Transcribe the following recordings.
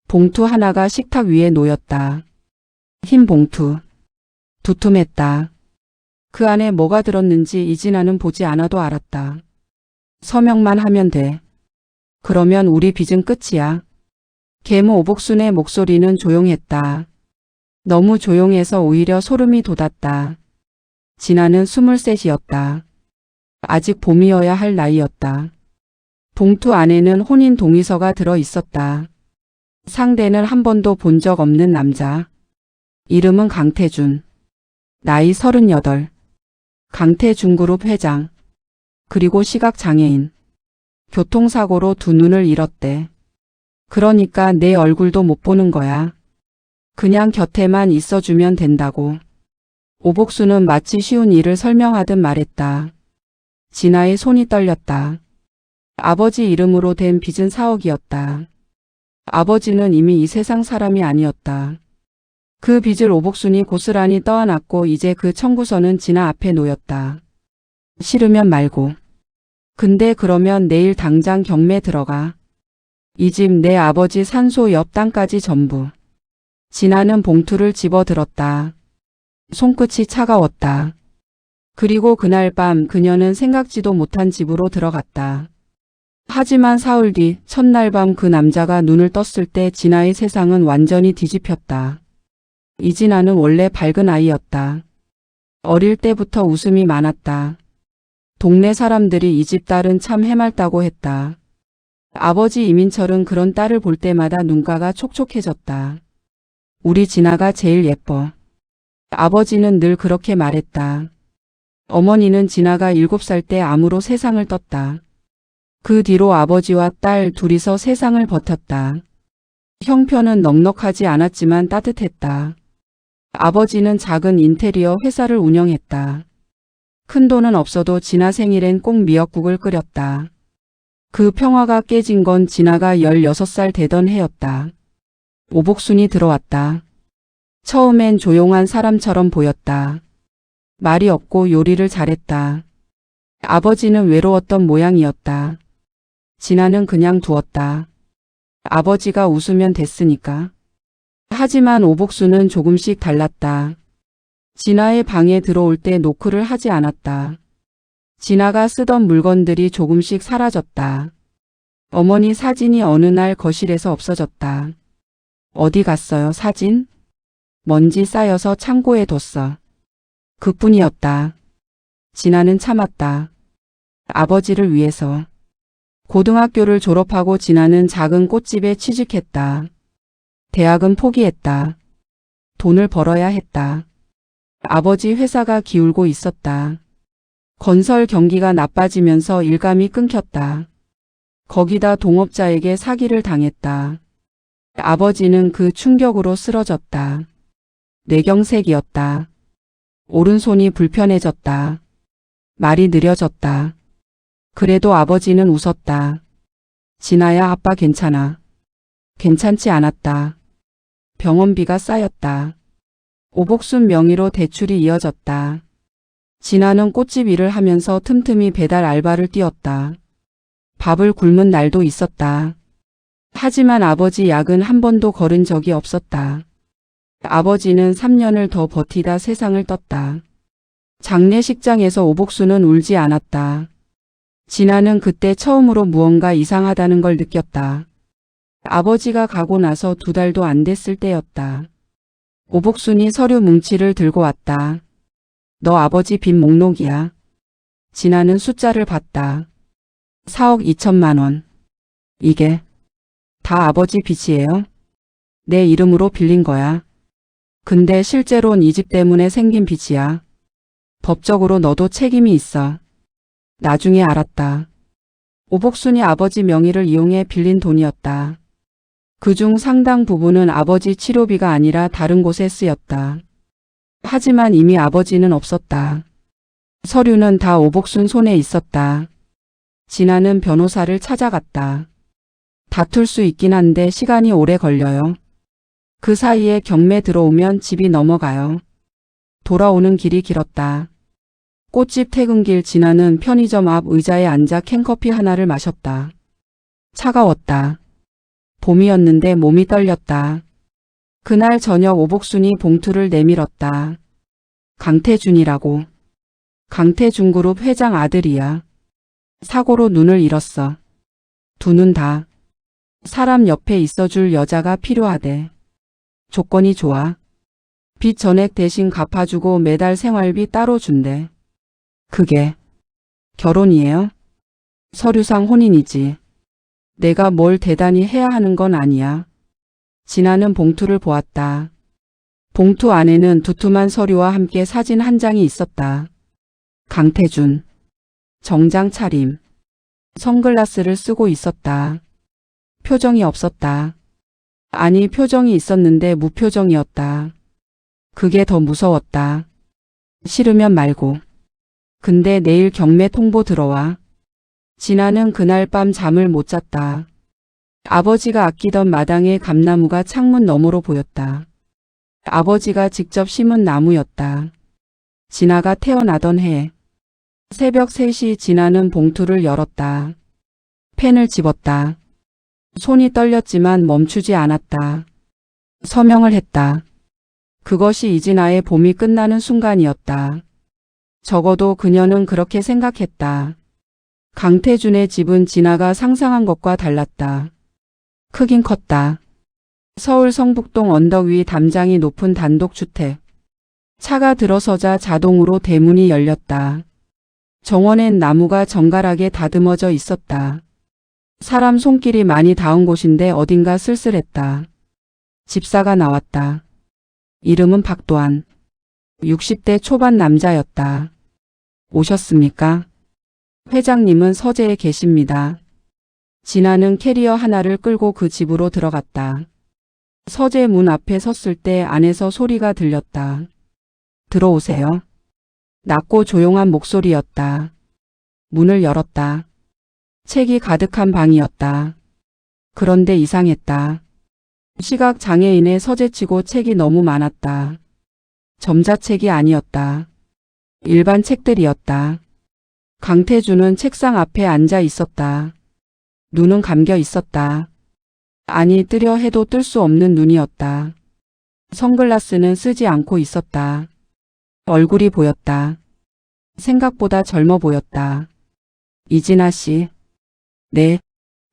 봉투 하나가 식탁 위에 놓였다. 흰 봉투. 두툼했다. 그 안에 뭐가 들었는지 이진아는 보지 않아도 알았다. 서명만 하면 돼. 그러면 우리 빚은 끝이야. 계모 오복순의 목소리는 조용했다. 너무 조용해서 오히려 소름이 돋았다. 진아는 23이었다. 아직 봄이어야 할 나이였다. 봉투 안에는 혼인 동의서가 들어 있었다. 상대는 한 번도 본 적 없는 남자. 이름은 강태준. 나이 38. 강태준그룹 회장. 그리고 시각장애인. 교통사고로 두 눈을 잃었대. 그러니까 내 얼굴도 못 보는 거야. 그냥 곁에만 있어주면 된다고. 오복수는 마치 쉬운 일을 설명하듯 말했다. 진아의 손이 떨렸다. 아버지 이름으로 된 빚은 4억이었다. 아버지는 이미 이 세상 사람이 아니었다. 그 빚을 오복순이 고스란히 떠안았고 이제 그 청구서는 진아 앞에 놓였다. 싫으면 말고. 근데 그러면 내일 당장 경매 들어가. 이 집 내 아버지 산소 옆 땅까지 전부. 진아는 봉투를 집어들었다. 손끝이 차가웠다. 그리고 그날 밤 그녀는 생각지도 못한 집으로 들어갔다. 하지만 사흘 뒤 첫날 밤 그 남자가 눈을 떴을 때 진아의 세상은 완전히 뒤집혔다. 이진아는 원래 밝은 아이였다. 어릴 때부터 웃음이 많았다. 동네 사람들이 이 집 딸은 참 해맑다고 했다. 아버지 이민철은 그런 딸을 볼 때마다 눈가가 촉촉해졌다. 우리 진아가 제일 예뻐. 아버지는 늘 그렇게 말했다. 어머니는 진아가 7살 때 암으로 세상을 떴다. 그 뒤로 아버지와 딸 둘이서 세상을 버텼다. 형편은 넉넉하지 않았지만 따뜻했다. 아버지는 작은 인테리어 회사를 운영했다. 큰 돈은 없어도 진아 생일엔 꼭 미역국을 끓였다. 그 평화가 깨진 건 진아가 16살 되던 해였다. 오복순이 들어왔다. 처음엔 조용한 사람처럼 보였다. 말이 없고 요리를 잘했다. 아버지는 외로웠던 모양이었다. 진아는 그냥 두었다. 아버지가 웃으면 됐으니까. 하지만 오복순은 조금씩 달랐다. 진아의 방에 들어올 때 노크를 하지 않았다. 진아가 쓰던 물건들이 조금씩 사라졌다. 어머니 사진이 어느 날 거실에서 없어졌다. 어디 갔어요, 사진? 먼지 쌓여서 창고에 뒀어. 그뿐이었다. 진아는 참았다. 아버지를 위해서. 고등학교를 졸업하고 진아는 작은 꽃집에 취직했다. 대학은 포기했다. 돈을 벌어야 했다. 아버지 회사가 기울고 있었다. 건설 경기가 나빠지면서 일감이 끊겼다. 거기다 동업자에게 사기를 당했다. 아버지는 그 충격으로 쓰러졌다. 뇌경색이었다. 오른손이 불편해졌다. 말이 느려졌다. 그래도 아버지는 웃었다. 진아야, 아빠 괜찮아. 괜찮지 않았다. 병원비가 쌓였다. 오복순 명의로 대출이 이어졌다. 진아는 꽃집 일을 하면서 틈틈이 배달 알바를 뛰었다. 밥을 굶은 날도 있었다. 하지만 아버지 약은 한 번도 거른 적이 없었다. 아버지는 3년을 더 버티다 세상을 떴다. 장례식장에서 오복순은 울지 않았다. 진아는 그때 처음으로 무언가 이상하다는 걸 느꼈다. 아버지가 가고 나서 2달도 안 됐을 때였다. 오복순이 서류 뭉치를 들고 왔다. 너 아버지 빚 목록이야. 진아는 숫자를 봤다. 4억 2천만 원. 이게 다 아버지 빚이에요? 내 이름으로 빌린 거야. 근데 실제로는 이 집 때문에 생긴 빚이야. 법적으로 너도 책임이 있어. 나중에 알았다. 오복순이 아버지 명의를 이용해 빌린 돈이었다. 그중 상당 부분은 아버지 치료비가 아니라 다른 곳에 쓰였다. 하지만 이미 아버지는 없었다. 서류는 다 오복순 손에 있었다. 진아는 변호사를 찾아갔다. 다툴 수 있긴 한데 시간이 오래 걸려요. 그 사이에 경매 들어오면 집이 넘어가요. 돌아오는 길이 길었다. 꽃집 퇴근길 진아는 편의점 앞 의자에 앉아 캔커피 하나를 마셨다. 차가웠다. 봄이었는데 몸이 떨렸다. 그날 저녁 오복순이 봉투를 내밀었다. 강태준이라고. 강태준그룹 회장 아들이야. 사고로 눈을 잃었어. 두 눈 다. 사람 옆에 있어줄 여자가 필요하대. 조건이 좋아. 빚 전액 대신 갚아주고 매달 생활비 따로 준대. 그게 결혼이에요? 서류상 혼인이지. 내가 뭘 대단히 해야 하는 건 아니야. 진아는 봉투를 보았다. 봉투 안에는 두툼한 서류와 함께 사진 한 장이 있었다. 강태준. 정장 차림. 선글라스를 쓰고 있었다. 표정이 없었다. 아니, 표정이 있었는데 무표정이었다. 그게 더 무서웠다. 싫으면 말고. 근데 내일 경매 통보 들어와. 진아는 그날 밤 잠을 못 잤다. 아버지가 아끼던 마당의 감나무가 창문 너머로 보였다. 아버지가 직접 심은 나무였다. 진아가 태어나던 해. 새벽 3시 진아는 봉투를 열었다. 펜을 집었다. 손이 떨렸지만 멈추지 않았다. 서명을 했다. 그것이 이진아의 봄이 끝나는 순간이었다. 적어도 그녀는 그렇게 생각했다. 강태준의 집은 진아가 상상한 것과 달랐다. 크긴 컸다. 서울 성북동 언덕 위 담장이 높은 단독주택. 차가 들어서자 자동으로 대문이 열렸다. 정원엔 나무가 정갈하게 다듬어져 있었다. 사람 손길이 많이 닿은 곳인데 어딘가 쓸쓸했다. 집사가 나왔다. 이름은 박도환. 60대 초반 남자였다. 오셨습니까? 회장님은 서재에 계십니다. 진아는 캐리어 하나를 끌고 그 집으로 들어갔다. 서재 문 앞에 섰을 때 안에서 소리가 들렸다. 들어오세요. 낮고 조용한 목소리였다. 문을 열었다. 책이 가득한 방이었다. 그런데 이상했다. 시각 장애인의 서재치고 책이 너무 많았다. 점자책이 아니었다. 일반 책들이었다. 강태준은 책상 앞에 앉아 있었다. 눈은 감겨 있었다. 아니, 뜨려 해도 뜰 수 없는 눈이었다. 선글라스는 쓰지 않고 있었다. 얼굴이 보였다. 생각보다 젊어 보였다. 이진아 씨. 네.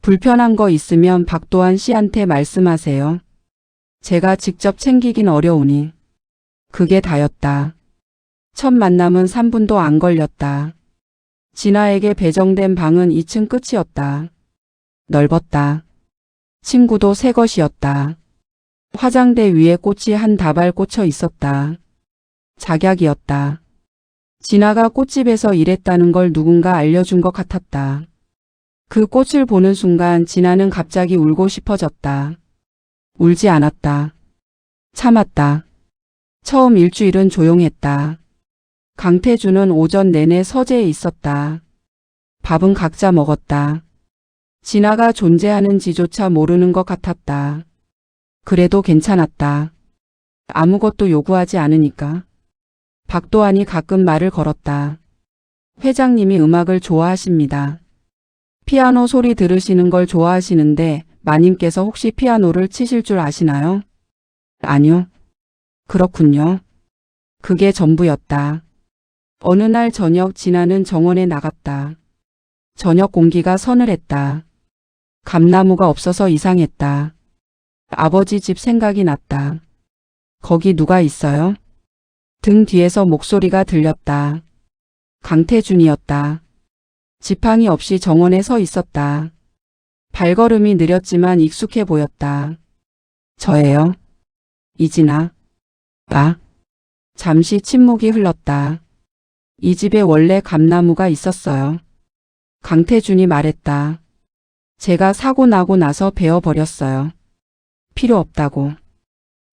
불편한 거 있으면 박도환 씨한테 말씀하세요. 제가 직접 챙기긴 어려우니. 그게 다였다. 첫 만남은 3분도 안 걸렸다. 진아에게 배정된 방은 2층 끝이었다. 넓었다. 침구도 새 것이었다. 화장대 위에 꽃이 한 다발 꽂혀 있었다. 작약이었다. 진아가 꽃집에서 일했다는 걸 누군가 알려준 것 같았다. 그 꽃을 보는 순간 진아는 갑자기 울고 싶어졌다. 울지 않았다. 참았다. 처음 일주일은 조용했다. 강태준은 오전 내내 서재에 있었다. 밥은 각자 먹었다. 진아가 존재하는지조차 모르는 것 같았다. 그래도 괜찮았다. 아무것도 요구하지 않으니까. 박도환이 가끔 말을 걸었다. 회장님이 음악을 좋아하십니다. 피아노 소리 들으시는 걸 좋아하시는데 마님께서 혹시 피아노를 치실 줄 아시나요? 아니요. 그렇군요. 그게 전부였다. 어느 날 저녁 진아는 정원에 나갔다. 저녁 공기가 서늘했다. 감나무가 없어서 이상했다. 아버지 집 생각이 났다. 거기 누가 있어요? 등 뒤에서 목소리가 들렸다. 강태준이었다. 지팡이 없이 정원에 서 있었다. 발걸음이 느렸지만 익숙해 보였다. 저예요. 이진아. 아. 잠시 침묵이 흘렀다. 이 집에 원래 감나무가 있었어요. 강태준이 말했다. 제가 사고 나고 나서 베어버렸어요. 필요 없다고.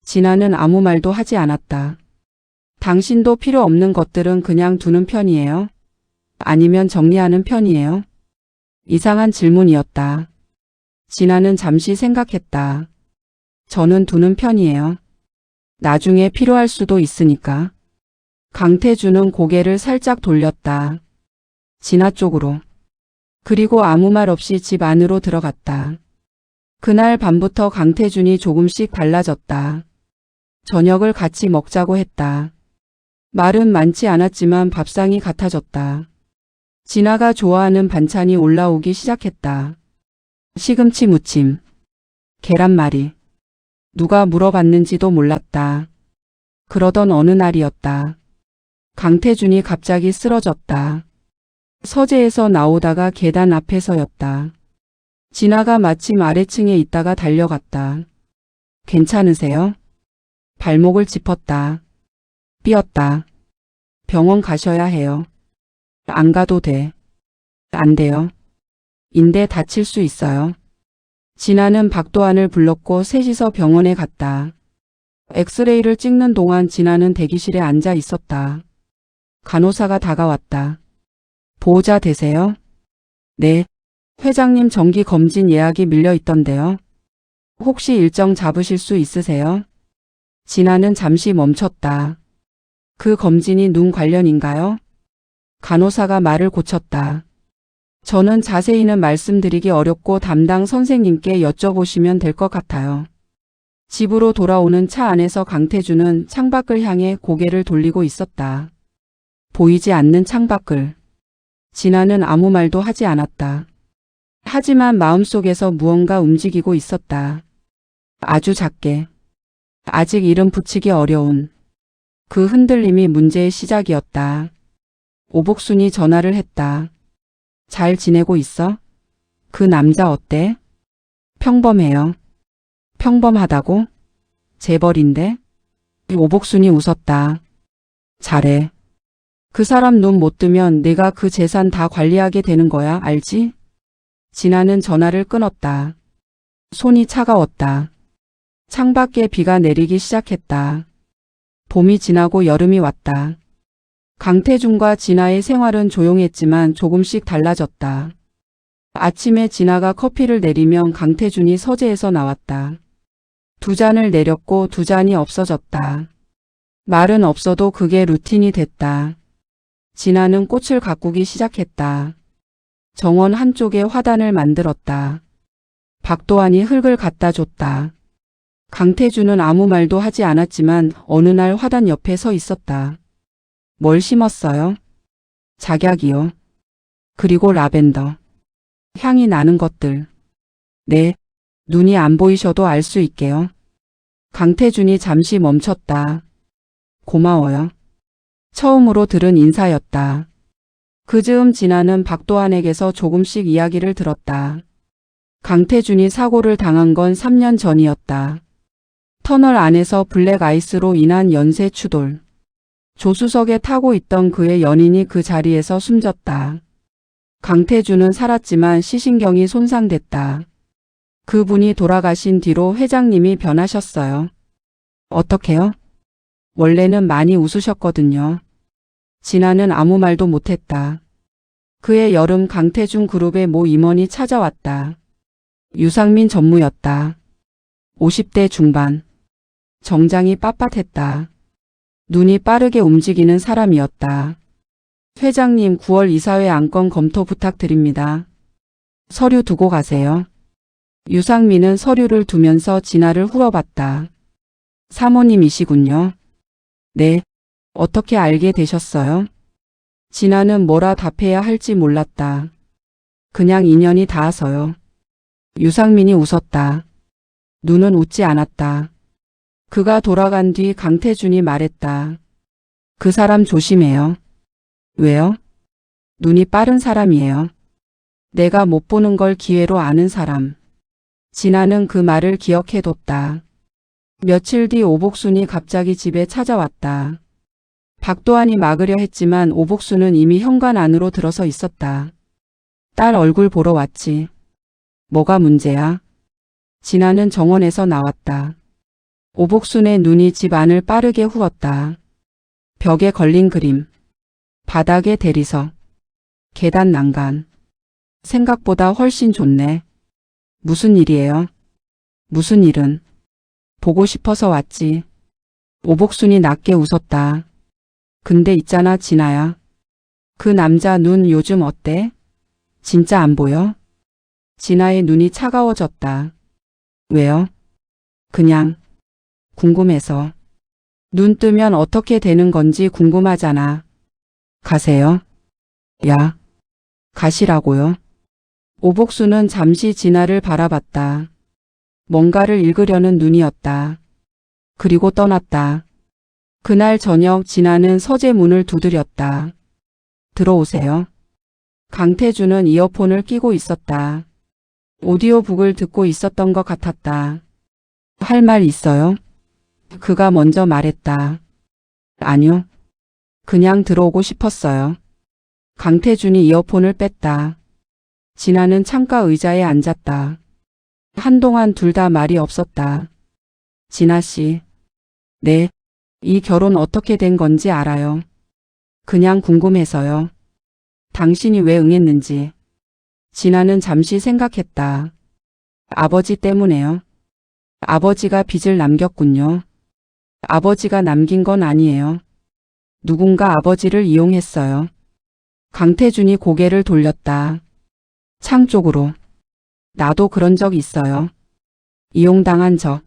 진아는 아무 말도 하지 않았다. 당신도 필요 없는 것들은 그냥 두는 편이에요? 아니면 정리하는 편이에요? 이상한 질문이었다. 진아는 잠시 생각했다. 저는 두는 편이에요. 나중에 필요할 수도 있으니까. 강태준은 고개를 살짝 돌렸다. 진아 쪽으로. 그리고 아무 말 없이 집 안으로 들어갔다. 그날 밤부터 강태준이 조금씩 달라졌다. 저녁을 같이 먹자고 했다. 말은 많지 않았지만 밥상이 같아졌다. 진아가 좋아하는 반찬이 올라오기 시작했다. 시금치 무침, 계란말이. 누가 물어봤는지도 몰랐다. 그러던 어느 날이었다. 강태준이 갑자기 쓰러졌다. 서재에서 나오다가 계단 앞에 서였다. 진아가 마침 아래층에 있다가 달려갔다. 괜찮으세요? 발목을 짚었다. 삐었다. 병원 가셔야 해요. 안 가도 돼. 안 돼요. 인대 다칠 수 있어요. 진아는 박도환을 불렀고 셋이서 병원에 갔다. 엑스레이를 찍는 동안 진아는 대기실에 앉아 있었다. 간호사가 다가왔다. 보호자 되세요? 네. 회장님 정기 검진 예약이 밀려 있던데요. 혹시 일정 잡으실 수 있으세요? 진아는 잠시 멈췄다. 그 검진이 눈 관련인가요? 간호사가 말을 고쳤다. 저는 자세히는 말씀드리기 어렵고 담당 선생님께 여쭤보시면 될 것 같아요. 집으로 돌아오는 차 안에서 강태준은 창밖을 향해 고개를 돌리고 있었다. 보이지 않는 창밖을. 진아는 아무 말도 하지 않았다. 하지만 마음속에서 무언가 움직이고 있었다. 아주 작게. 아직 이름 붙이기 어려운. 그 흔들림이 문제의 시작이었다. 오복순이 전화를 했다. 잘 지내고 있어? 그 남자 어때? 평범해요. 평범하다고? 재벌인데? 오복순이 웃었다. 잘해. 그 사람 눈 못 뜨면 내가 그 재산 다 관리하게 되는 거야, 알지? 진아는 전화를 끊었다. 손이 차가웠다. 창밖에 비가 내리기 시작했다. 봄이 지나고 여름이 왔다. 강태준과 진아의 생활은 조용했지만 조금씩 달라졌다. 아침에 진아가 커피를 내리면 강태준이 서재에서 나왔다. 두 잔을 내렸고 두 잔이 없어졌다. 말은 없어도 그게 루틴이 됐다. 진아는 꽃을 가꾸기 시작했다. 정원 한쪽에 화단을 만들었다. 박도환이 흙을 갖다 줬다. 강태준은 아무 말도 하지 않았지만 어느 날 화단 옆에 서 있었다. 뭘 심었어요? 작약이요. 그리고 라벤더. 향이 나는 것들. 네, 눈이 안 보이셔도 알 수 있게요. 강태준이 잠시 멈췄다. 고마워요. 처음으로 들은 인사였다. 그 즈음 진아는 박도환에게서 조금씩 이야기를 들었다. 강태준이 사고를 당한 건 3년 전이었다. 터널 안에서 블랙 아이스로 인한 연쇄 추돌. 조수석에 타고 있던 그의 연인이 그 자리에서 숨졌다. 강태준은 살았지만 시신경이 손상됐다. 그분이 돌아가신 뒤로 회장님이 변하셨어요. 어떻게요? 원래는 많이 웃으셨거든요. 진아는 아무 말도 못했다. 그해 여름 강태준 그룹의 모 임원이 찾아왔다. 유상민 전무였다. 50대 중반. 정장이 빳빳했다. 눈이 빠르게 움직이는 사람이었다. 회장님 9월 이사회 안건 검토 부탁드립니다. 서류 두고 가세요. 유상민은 서류를 두면서 진아를 물어봤다. 사모님이시군요. 네. 어떻게 알게 되셨어요? 진아는 뭐라 답해야 할지 몰랐다. 그냥 인연이 닿아서요. 유상민이 웃었다. 눈은 웃지 않았다. 그가 돌아간 뒤 강태준이 말했다. 그 사람 조심해요. 왜요? 눈이 빠른 사람이에요. 내가 못 보는 걸 기회로 아는 사람. 진아는 그 말을 기억해뒀다. 며칠 뒤 오복순이 갑자기 집에 찾아왔다. 박도환이 막으려 했지만 오복순은 이미 현관 안으로 들어서 있었다. 딸 얼굴 보러 왔지. 뭐가 문제야? 진아는 정원에서 나왔다. 오복순의 눈이 집 안을 빠르게 후었다. 벽에 걸린 그림. 바닥에 대리석. 계단 난간. 생각보다 훨씬 좋네. 무슨 일이에요? 무슨 일은? 보고 싶어서 왔지. 오복순이 낮게 웃었다. 근데 있잖아 진아야. 그 남자 눈 요즘 어때? 진짜 안 보여? 진아의 눈이 차가워졌다. 왜요? 그냥 궁금해서. 눈 뜨면 어떻게 되는 건지 궁금하잖아. 가세요. 야, 가시라고요. 오복수는 잠시 진아를 바라봤다. 뭔가를 읽으려는 눈이었다. 그리고 떠났다. 그날 저녁 진아는 서재 문을 두드렸다. 들어오세요. 강태주는 이어폰을 끼고 있었다. 오디오북을 듣고 있었던 것 같았다. 할 말 있어요? 그가 먼저 말했다. 아니요. 그냥 들어오고 싶었어요. 강태준이 이어폰을 뺐다. 진아는 창가 의자에 앉았다. 한동안 둘 다 말이 없었다. 진아 씨. 네. 이 결혼 어떻게 된 건지 알아요. 그냥 궁금해서요. 당신이 왜 응했는지. 진아는 잠시 생각했다. 아버지 때문에요. 아버지가 빚을 남겼군요. 아버지가 남긴 건 아니에요. 누군가 아버지를 이용했어요. 강태준이 고개를 돌렸다. 창 쪽으로. 나도 그런 적 있어요. 이용당한 적.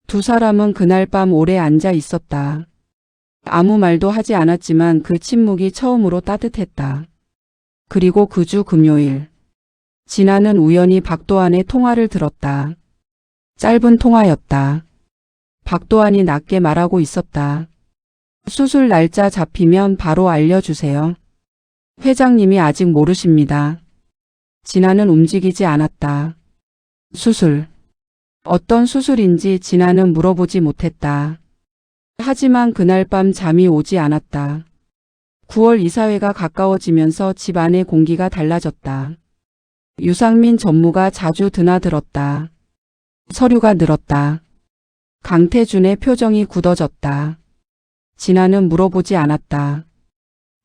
두 사람은 그날 밤 오래 앉아 있었다. 아무 말도 하지 않았지만 그 침묵이 처음으로 따뜻했다. 그리고 그 주 금요일. 진아는 우연히 박도환의 통화를 들었다. 짧은 통화였다. 박도환이 낮게 말하고 있었다. 수술 날짜 잡히면 바로 알려주세요. 회장님이 아직 모르십니다. 진아는 움직이지 않았다. 수술. 어떤 수술인지 진아는 물어보지 못했다. 하지만 그날 밤 잠이 오지 않았다. 9월 이사회가 가까워지면서 집 안의 공기가 달라졌다. 유상민 전무가 자주 드나들었다. 서류가 늘었다. 강태준의 표정이 굳어졌다. 진아는 물어보지 않았다.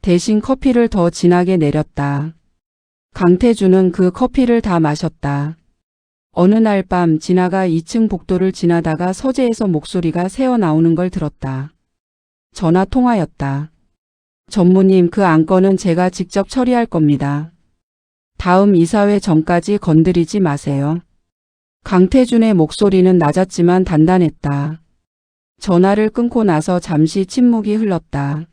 대신 커피를 더 진하게 내렸다. 강태준은 그 커피를 다 마셨다. 어느 날 밤 진아가 2층 복도를 지나다가 서재에서 목소리가 새어나오는 걸 들었다. 전화 통화였다. 전무님, 그 안건은 제가 직접 처리할 겁니다. 다음 이사회 전까지 건드리지 마세요. 강태준의 목소리는 낮았지만 단단했다. 전화를 끊고 나서 잠시 침묵이 흘렀다.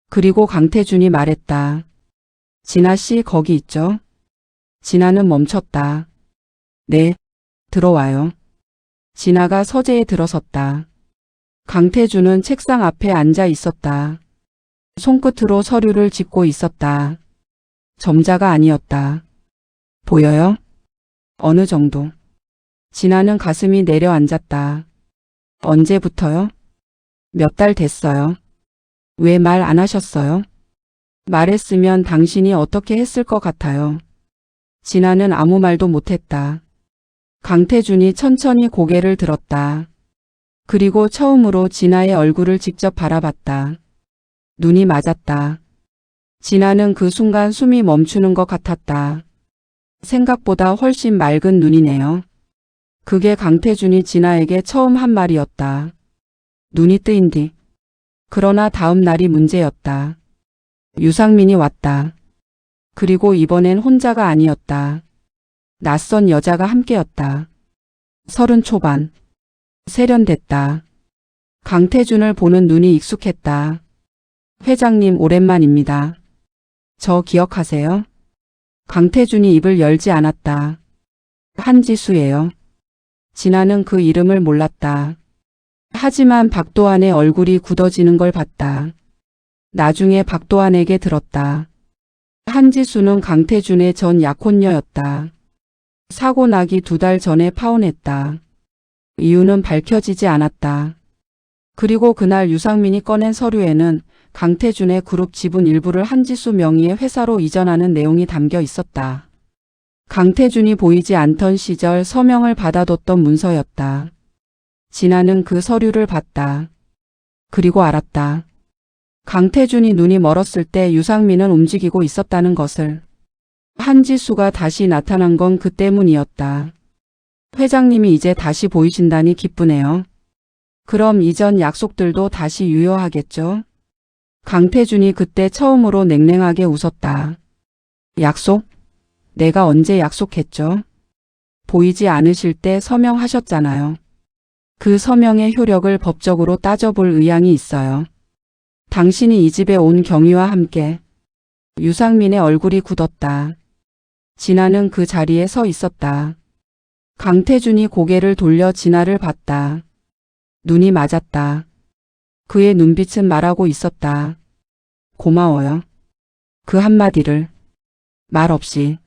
그리고 강태준이 말했다. 진아 씨 거기 있죠? 진아는 멈췄다. 네, 들어와요. 진아가 서재에 들어섰다. 강태준은 책상 앞에 앉아 있었다. 손끝으로 서류를 짚고 있었다. 점자가 아니었다. 보여요? 어느 정도. 진아는 가슴이 내려앉았다. 언제부터요? 몇 달 됐어요. 왜 말 안 하셨어요? 말했으면 당신이 어떻게 했을 것 같아요. 진아는 아무 말도 못했다. 강태준이 천천히 고개를 들었다. 그리고 처음으로 진아의 얼굴을 직접 바라봤다. 눈이 맞았다. 진아는 그 순간 숨이 멈추는 것 같았다. 생각보다 훨씬 맑은 눈이네요. 그게 강태준이 진아에게 처음 한 말이었다. 눈이 뜨인 뒤. 그러나 다음 날이 문제였다. 유상민이 왔다. 그리고 이번엔 혼자가 아니었다. 낯선 여자가 함께였다. 30 초반. 세련됐다. 강태준을 보는 눈이 익숙했다. 회장님 오랜만입니다. 저 기억하세요? 강태준이 입을 열지 않았다. 한지수예요. 진아는 그 이름을 몰랐다. 하지만 박도환의 얼굴이 굳어지는 걸 봤다. 나중에 박도환에게 들었다. 한지수는 강태준의 전 약혼녀였다. 사고 나기 2달 전에 파혼했다. 이유는 밝혀지지 않았다. 그리고 그날 유상민이 꺼낸 서류에는 강태준의 그룹 지분 일부를 한지수 명의의 회사로 이전하는 내용이 담겨 있었다. 강태준이 보이지 않던 시절 서명을 받아뒀던 문서였다. 진아는 그 서류를 봤다. 그리고 알았다. 강태준이 눈이 멀었을 때 유상민은 움직이고 있었다는 것을. 한지수가 다시 나타난 건 그 때문이었다. 회장님이 이제 다시 보이신다니 기쁘네요. 그럼 이전 약속들도 다시 유효하겠죠? 강태준이 그때 처음으로 냉랭하게 웃었다. 약속? 내가 언제 약속했죠? 보이지 않으실 때 서명하셨잖아요. 그 서명의 효력을 법적으로 따져볼 의향이 있어요. 당신이 이 집에 온 경위와 함께. 유상민의 얼굴이 굳었다. 진아는 그 자리에 서 있었다. 강태준이 고개를 돌려 진아를 봤다. 눈이 맞았다. 그의 눈빛은 말하고 있었다. 고마워요. 그 한마디를. 말 없이.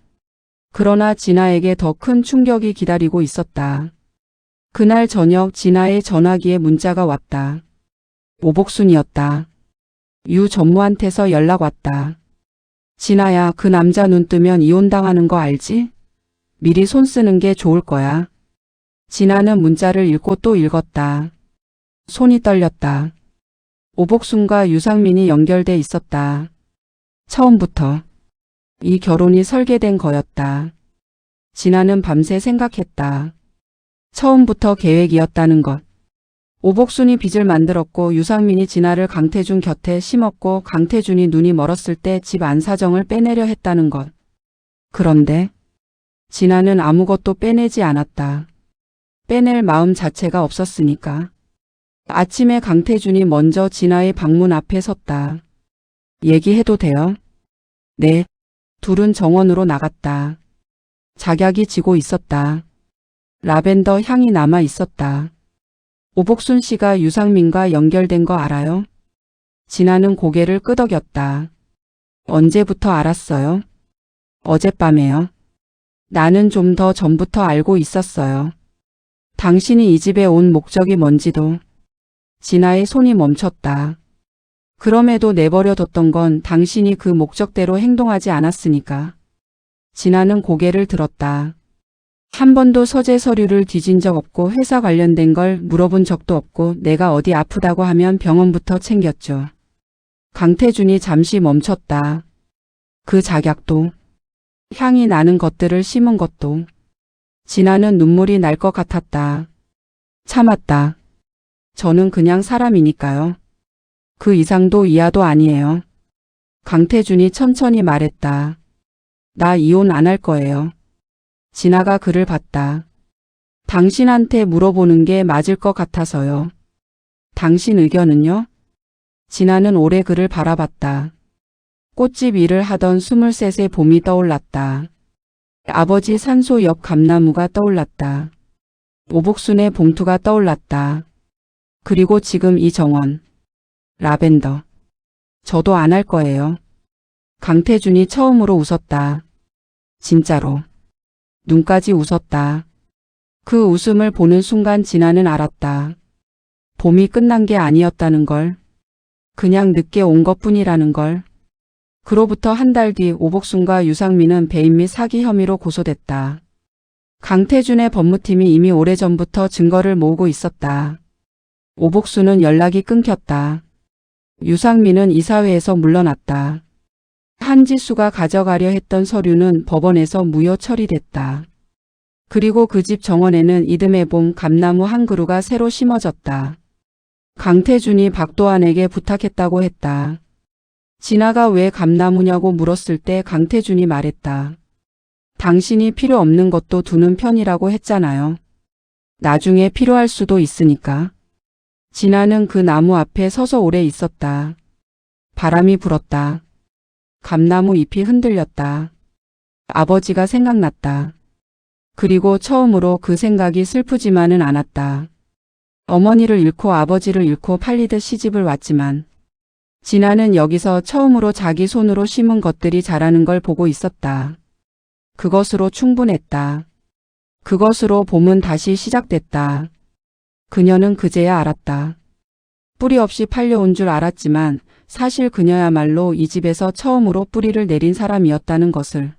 그러나 진아에게 더 큰 충격이 기다리고 있었다. 그날 저녁 진아의 전화기에 문자가 왔다. 오복순이었다. 유 전무한테서 연락 왔다. 진아야, 그 남자 눈 뜨면 이혼당하는 거 알지? 미리 손 쓰는 게 좋을 거야. 진아는 문자를 읽고 또 읽었다. 손이 떨렸다. 오복순과 유상민이 연결돼 있었다. 처음부터 이 결혼이 설계된 거였다. 진아는 밤새 생각했다. 처음부터 계획이었다는 것. 오복순이 빚을 만들었고 유상민이 진아를 강태준 곁에 심었고 강태준이 눈이 멀었을 때 집 안사정을 빼내려 했다는 것. 그런데 진아는 아무것도 빼내지 않았다. 빼낼 마음 자체가 없었으니까. 아침에 강태준이 먼저 진아의 방문 앞에 섰다. 얘기해도 돼요? 네. 둘은 정원으로 나갔다. 작약이 지고 있었다. 라벤더 향이 남아 있었다. 오복순 씨가 유상민과 연결된 거 알아요? 진아는 고개를 끄덕였다. 언제부터 알았어요? 어젯밤에요. 나는 좀 더 전부터 알고 있었어요. 당신이 이 집에 온 목적이 뭔지도. 진아의 손이 멈췄다. 그럼에도 내버려뒀던 건 당신이 그 목적대로 행동하지 않았으니까. 진아는 고개를 들었다. 한 번도 서재 서류를 뒤진 적 없고 회사 관련된 걸 물어본 적도 없고 내가 어디 아프다고 하면 병원부터 챙겼죠. 강태준이 잠시 멈췄다. 그 작약도, 향이 나는 것들을 심은 것도. 진아는 눈물이 날 것 같았다. 참았다. 저는 그냥 사람이니까요. 그 이상도 이하도 아니에요. 강태준이 천천히 말했다. 나 이혼 안 할 거예요. 진아가 그를 봤다. 당신한테 물어보는 게 맞을 것 같아서요. 당신 의견은요? 진아는 오래 그를 바라봤다. 꽃집 일을 하던 23의 봄이 떠올랐다. 아버지 산소 옆 감나무가 떠올랐다. 오복순의 봉투가 떠올랐다. 그리고 지금 이 정원. 라벤더. 저도 안 할 거예요. 강태준이 처음으로 웃었다. 진짜로. 눈까지 웃었다. 그 웃음을 보는 순간 진아는 알았다. 봄이 끝난 게 아니었다는 걸. 그냥 늦게 온 것뿐이라는 걸. 그로부터 한 달 뒤 오복순과 유상민은 배임 및 사기 혐의로 고소됐다. 강태준의 법무팀이 이미 오래전부터 증거를 모으고 있었다. 오복순은 연락이 끊겼다. 유상민은 이사회에서 물러났다. 한지수가 가져가려 했던 서류는 법원에서 무효 처리됐다. 그리고 그 집 정원에는 이듬해 봄 감나무 한 그루가 새로 심어졌다. 강태준이 박도환에게 부탁했다고 했다. 진아가 왜 감나무냐고 물었을 때 강태준이 말했다. 당신이 필요 없는 것도 두는 편이라고 했잖아요. 나중에 필요할 수도 있으니까. 진아는 그 나무 앞에 서서 오래 있었다. 바람이 불었다. 감나무 잎이 흔들렸다. 아버지가 생각났다. 그리고 처음으로 그 생각이 슬프지만은 않았다. 어머니를 잃고 아버지를 잃고 팔리듯 시집을 왔지만 진아는 여기서 처음으로 자기 손으로 심은 것들이 자라는 걸 보고 있었다. 그것으로 충분했다. 그것으로 봄은 다시 시작됐다. 그녀는 그제야 알았다. 뿌리 없이 팔려온 줄 알았지만 사실 그녀야말로 이 집에서 처음으로 뿌리를 내린 사람이었다는 것을.